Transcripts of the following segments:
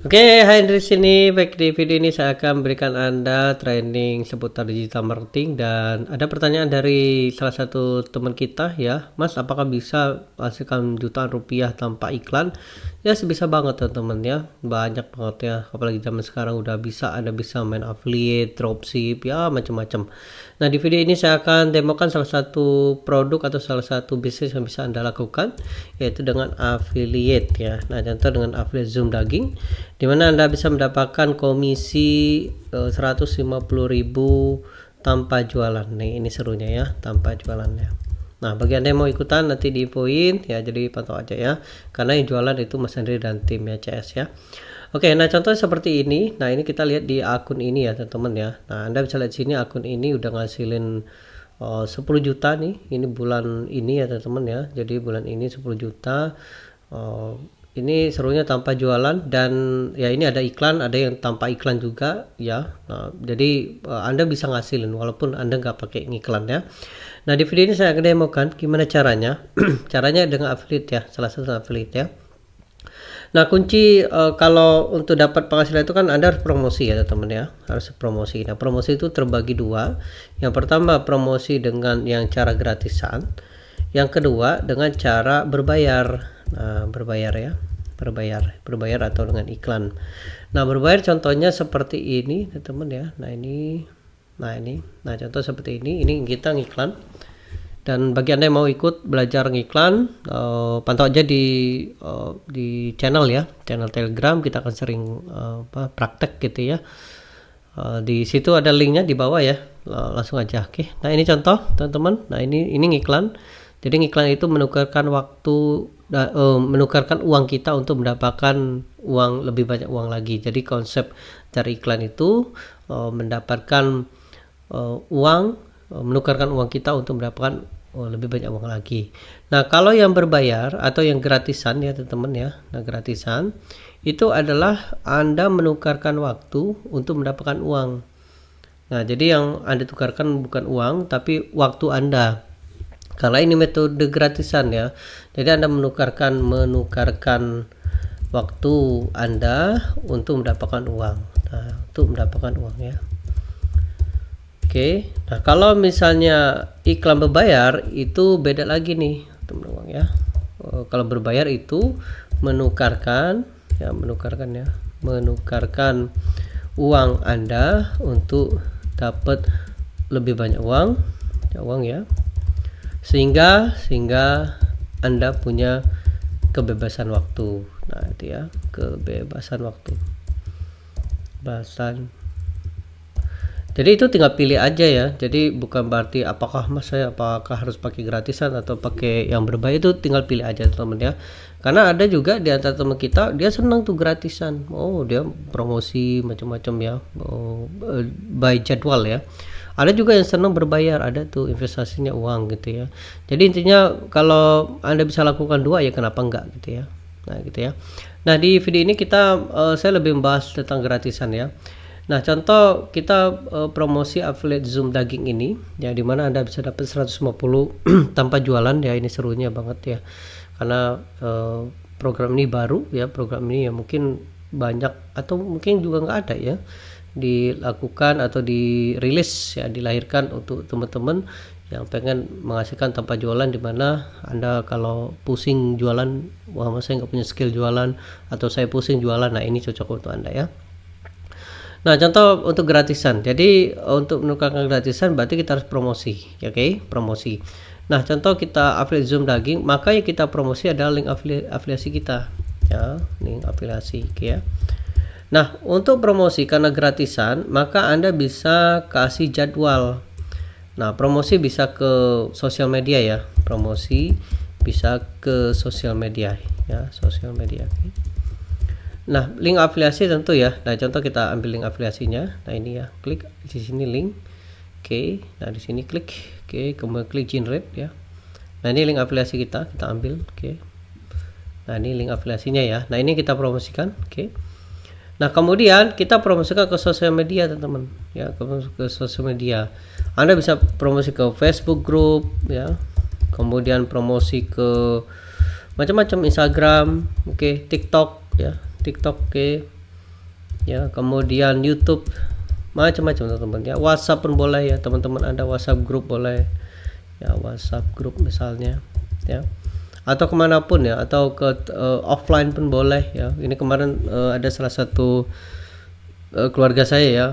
Oke, hai dari sini. Baik, di video ini saya akan berikan Anda training seputar digital marketing dan ada pertanyaan dari salah satu teman kita ya, Mas, apakah bisa hasilkan jutaan rupiah tanpa iklan? Ya, sebisa banget teman-teman ya. Banyak banget ya, apalagi zaman sekarang udah bisa, Anda bisa main affiliate, dropship, ya macam-macam. Nah, di video ini saya akan demokan salah satu produk atau salah satu bisnis yang bisa Anda lakukan, yaitu dengan affiliate ya. Nah, contoh dengan affiliate Zoom Daging, di mana Anda bisa mendapatkan komisi 150.000 tanpa jualan. Nih, ini serunya ya, tanpa jualannya. Nah, bagi Anda yang mau ikutan nanti diinfoin ya, jadi pantau aja ya. Karena yang jualan itu Mas Andri dan tim ya CS ya. Oke, nah contohnya seperti ini. Nah, ini kita lihat di akun ini ya, teman-teman ya. Nah, Anda bisa lihat sini akun ini udah ngasilin 10 juta nih. Ini bulan ini ya, teman-teman ya. Jadi bulan ini 10 juta. Ini serunya tanpa jualan dan ya ini ada iklan, ada yang tanpa iklan juga ya. Nah, jadi Anda bisa ngasilin walaupun Anda nggak pakai iklan ya. Nah, di video ini saya akan demokan gimana caranya. Caranya dengan affiliate ya, salah satu affiliate ya. Nah, kunci kalau untuk dapat penghasilan itu kan Anda harus promosi ya teman-teman ya, harus promosi. Nah, promosi itu terbagi dua. Yang pertama promosi dengan yang cara gratisan, yang kedua dengan cara berbayar. Nah, berbayar ya, berbayar atau dengan iklan. Nah, berbayar contohnya seperti ini teman-teman ya. Nah contoh seperti ini kita ngiklan. Dan bagi Anda yang mau ikut belajar ngiklan, pantau aja di channel ya, channel Telegram. Kita akan sering praktek gitu ya. Di situ ada linknya di bawah ya, langsung aja. Oke, nah ini contoh teman-teman. Nah ini ngiklan. Jadi ngiklan itu menukarkan waktu, menukarkan uang kita untuk mendapatkan uang, lebih banyak uang lagi. Jadi konsep dari iklan itu mendapatkan uang, menukarkan uang kita untuk mendapatkan lebih banyak uang lagi. Nah, kalau yang berbayar atau yang gratisan ya teman-teman ya. Nah, gratisan itu adalah Anda menukarkan waktu untuk mendapatkan uang. Nah, jadi yang Anda tukarkan bukan uang tapi waktu Anda. Karena ini metode gratisan ya. Jadi Anda menukarkan waktu Anda untuk mendapatkan uang. Nah, untuk mendapatkan uang ya. Oke, nah kalau misalnya iklan berbayar itu beda lagi nih teman-teman ya. Kalau berbayar itu menukarkan uang Anda untuk dapat lebih banyak uang ya, sehingga Anda punya kebebasan waktu. Nah itu ya, kebebasan waktu, jadi itu tinggal pilih aja ya. Jadi bukan berarti apakah harus pakai gratisan atau pakai yang berbayar, itu tinggal pilih aja teman ya. Karena ada juga di antara teman kita dia senang tuh gratisan. Oh, dia promosi macam-macam ya. By jadwal ya. Ada juga yang senang berbayar, ada tuh investasinya uang gitu ya. Jadi intinya kalau Anda bisa lakukan dua ya kenapa enggak gitu ya. Nah, gitu ya. Nah, di video ini saya lebih membahas tentang gratisan ya. Nah, contoh kita promosi affiliate Zoom Daging ini ya, dimana Anda bisa dapat 150 tanpa jualan ya. Ini serunya banget ya, karena program ini baru ya. Program ini ya mungkin banyak atau mungkin juga nggak ada ya dilakukan atau dirilis ya, dilahirkan untuk teman-teman yang pengen menghasilkan tanpa jualan, dimana Anda kalau pusing jualan, wah saya nggak punya skill jualan atau saya pusing jualan, nah ini cocok untuk Anda ya. Nah, contoh untuk gratisan. Jadi untuk menukarkan gratisan berarti kita harus promosi, oke? Promosi. Nah, contoh kita affiliate Zoom Daging, maka yang kita promosi adalah link afiliasi kita, ya, link afiliasi, oke ya. Nah, untuk promosi karena gratisan, maka Anda bisa kasih jadwal. Nah, promosi bisa ke sosial media ya. Promosi bisa ke sosial media ya, sosial media. Okay. Nah, link afiliasi tentu ya. Nah, contoh kita ambil link afiliasinya. Nah, ini ya, klik di sini link. Oke. Nah, di sini klik. Oke, kemudian klik generate ya. Nah, ini link afiliasi kita ambil. Oke. Nah, ini link afiliasinya ya. Nah, ini kita promosikan. Oke. Nah, kemudian kita promosikan ke sosial media, teman-teman. Ya, ke sosial media. Anda bisa promosi ke Facebook group ya. Kemudian promosi ke macam-macam, Instagram, oke, TikTok ya. TikTok, oke. ya, kemudian YouTube, macam-macam teman-teman ya. WhatsApp pun boleh ya, teman-teman ada WhatsApp grup boleh ya, WhatsApp grup misalnya ya, atau kemanapun ya, atau ke offline pun boleh ya. Ini kemarin ada salah satu keluarga saya ya,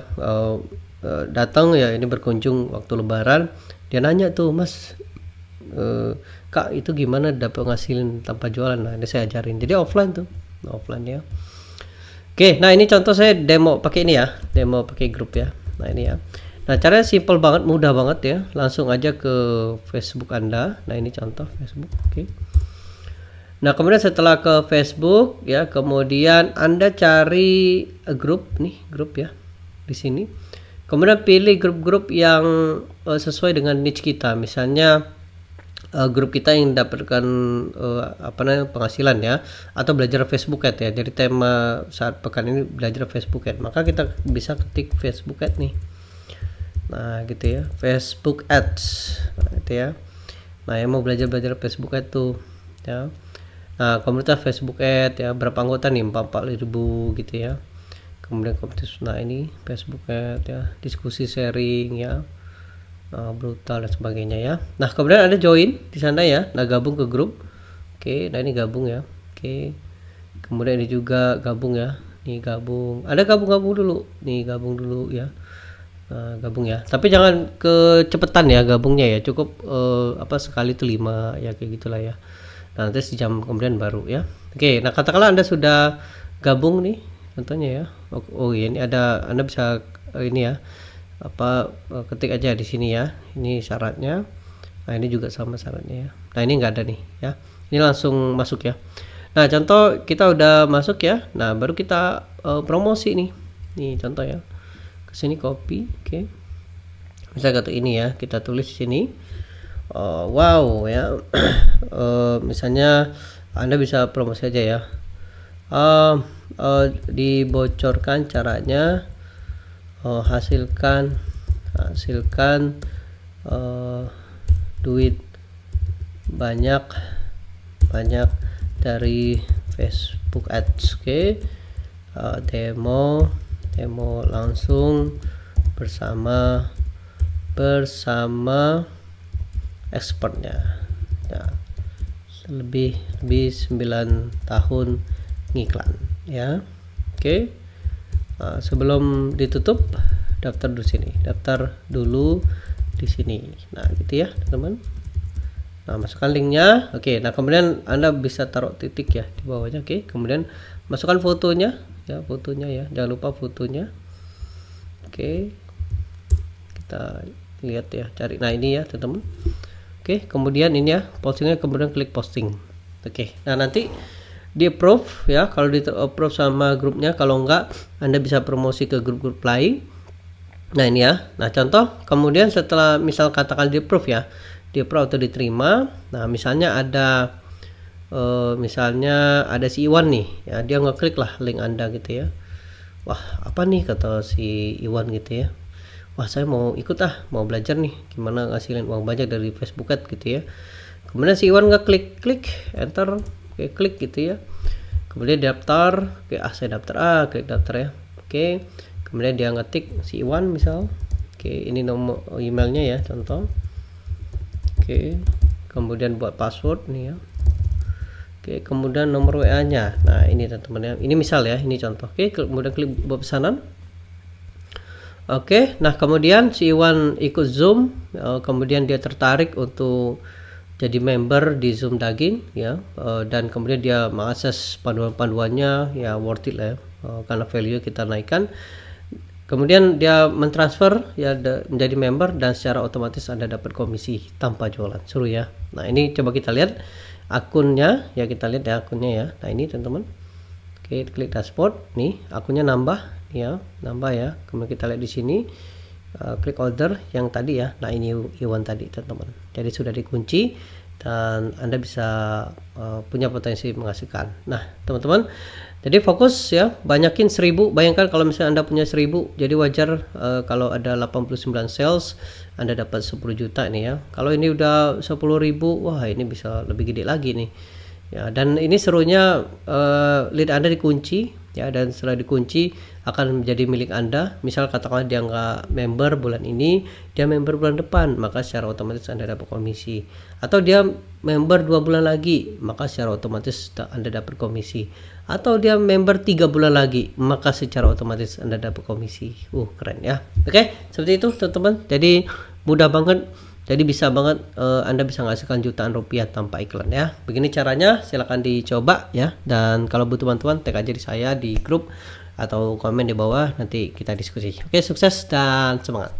datang ya, ini berkunjung waktu lebaran, dia nanya tuh, Mas, Kak, itu gimana dapat ngasilin tanpa jualan. Nah, ini saya ajarin, jadi offline tuh, offline ya. Oke, nah ini contoh saya demo pakai ini ya, demo pakai grup ya. Nah ini ya. Nah caranya simple banget, mudah banget ya. Langsung aja ke Facebook Anda. Nah ini contoh Facebook. Oke. Nah kemudian setelah ke Facebook ya, kemudian Anda cari grup nih, grup ya di sini. Kemudian pilih grup-grup yang sesuai dengan niche kita. Misalnya grup kita yang dapatkan penghasilan ya, atau belajar Facebook Ads ya. Jadi tema saat pekan ini belajar Facebook Ads, maka kita bisa ketik Facebook Ads nih. Nah gitu ya, Facebook Ads, nah, gitu ya. Nah yang mau belajar Facebook Ads tuh ya. Nah komunitas Facebook Ads ya, berapa anggota nih, 44.000 gitu ya. Kemudian komunitas, nah ini Facebook Ads ya, diskusi sharing ya, brutal dan sebagainya ya. Nah kemudian ada join di sana ya, nah gabung ke grup. Oke, nah ini gabung ya. Oke, kemudian ini juga gabung ya, nih gabung, ada gabung dulu nih, gabung dulu ya. Gabung ya, tapi jangan kecepetan ya gabungnya ya, cukup sekali itu 5 ya, kayak gitulah ya. Nah nanti sejam kemudian baru ya. Oke, nah katakanlah Anda sudah gabung nih contohnya ya. Oh iya, ini ada, Anda bisa ini ya, ketik aja di sini ya, ini syaratnya. Nah ini juga sama syaratnya ya. Nah ini enggak ada nih ya, ini langsung masuk ya. Nah contoh kita udah masuk ya, nah baru kita promosi nih contoh ya, kesini copy. Oke, misalnya kata ini ya, kita tulis di sini wow ya. Misalnya Anda bisa promosi aja ya, dibocorkan caranya hasilkan duit banyak dari Facebook Ads. Oke, demo langsung bersama expertnya ya, lebih 9 tahun ngiklan ya. Oke, sebelum ditutup daftar dulu di sini. Nah gitu ya teman-teman. Nah masukkan linknya. Oke, nah kemudian Anda bisa taruh titik ya di bawahnya. Oke, kemudian masukkan fotonya ya, jangan lupa fotonya. Oke, kita lihat ya, cari, nah ini ya teman-teman. Oke, kemudian ini ya postingnya, kemudian klik posting. Oke, nah nanti di approve ya, kalau di approve sama grupnya, kalau enggak Anda bisa promosi ke grup-grup lain. Nah ini ya, nah contoh kemudian setelah misal katakan di approve ya, di approve atau diterima. Nah misalnya ada si Iwan nih ya, dia ngeklik lah link Anda gitu ya. Wah apa nih kata si Iwan gitu ya, wah saya mau ikut mau belajar nih gimana ngasilin uang banyak dari Facebook Ads gitu ya. Kemudian si Iwan ngeklik enter, klik gitu ya, kemudian daftar. Oke, saya daftar, klik daftar ya. Oke, kemudian dia ngetik si Iwan misal. Oke, ini nomor emailnya ya contoh. Oke, kemudian buat password nih ya. Oke, kemudian nomor WA nya, nah ini teman-teman ya, ini misal ya, ini contoh. Oke, kemudian klik buat pesanan. Oke, nah kemudian si Iwan ikut Zoom, kemudian dia tertarik untuk jadi member di Zoom Daging ya, dan kemudian dia mengakses panduan-panduannya ya, worth it lah ya, karena value kita naikkan. Kemudian dia mentransfer ya menjadi member, dan secara otomatis Anda dapat komisi tanpa jualan. Seru ya. Nah ini coba kita lihat akunnya ya, kita lihat ya akunnya ya. Nah ini teman-teman. Oke, klik dashboard nih, akunnya nambah ya. Kemudian kita lihat di sini, klik order yang tadi ya. Nah ini Iwan tadi teman-teman. Jadi sudah dikunci dan Anda bisa punya potensi menghasilkan. Nah teman-teman, jadi fokus ya, banyakin 1000. Bayangkan kalau misalnya Anda punya 1000, jadi wajar kalau ada 89 sales Anda dapat 10 juta nih ya. Kalau ini udah 10.000, wah ini bisa lebih gede lagi nih ya. Dan ini serunya lead Anda dikunci ya, dan setelah dikunci akan menjadi milik Anda. Misal katakanlah dia nggak member bulan ini, dia member bulan depan, maka secara otomatis Anda dapat komisi. Atau dia member 2 bulan lagi, maka secara otomatis Anda dapat komisi. Atau dia member 3 bulan lagi, maka secara otomatis Anda dapat komisi. Keren ya. Oke, seperti itu teman-teman. Jadi mudah banget. Jadi bisa banget Anda bisa menghasilkan jutaan rupiah tanpa iklan ya. Begini caranya, silahkan dicoba ya. Dan kalau butuh bantuan, tag aja di saya di grup atau komen di bawah, nanti kita diskusi. Oke, sukses dan semangat.